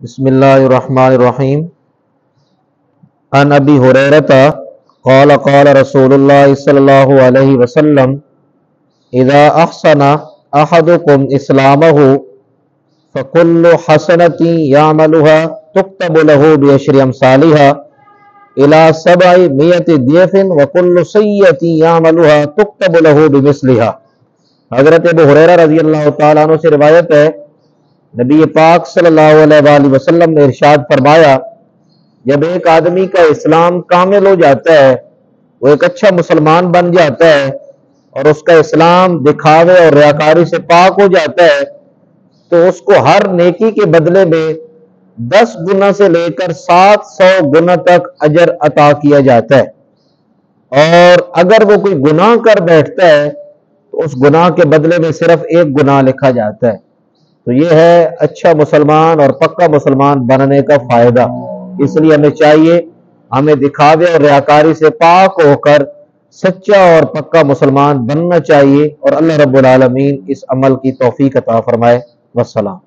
بسم اللہ الرحمن الرحیم عن ابی ہریرہ قال قال رسول اللہ صلی اللہ علیہ وسلم اذا احسن احدکم اسلامہ فکل حسنۃ یعملها تکتب له بعشر امثالها الى 700 ضعف وكل سیئۃ یعملها تکتب له بمثلها۔ حضرت ابو ہریرہ رضی اللہ تعالیٰ عنہ سے روایت ہے، نبی پاک صلی اللہ علیہ وآلہ وسلم نے ارشاد فرمایا، جب ایک آدمی کا اسلام کامل ہو جاتا ہے، وہ ایک اچھا مسلمان بن جاتا ہے اور اس کا اسلام دکھاوے اور ریاکاری سے پاک ہو جاتا ہے، تو اس کو ہر نیکی کے بدلے میں 10 گنا سے لے کر 700 گنا تک اجر عطا کیا جاتا ہے، اور اگر وہ کوئی گناہ کر بیٹھتا ہے تو اس گناہ کے بدلے میں صرف 1 گناہ لکھا جاتا ہے۔ تو یہ ہے اچھا مسلمان اور پکا مسلمان بننے کا فائدہ۔ اس لیے ہمیں چاہیے، ہمیں دکھاوے اور ریاکاری سے پاک ہو کر سچا اور پکا مسلمان بننا چاہیے، اور اللہ رب العالمین اس عمل کی توفیق عطا فرمائے۔ والسلام۔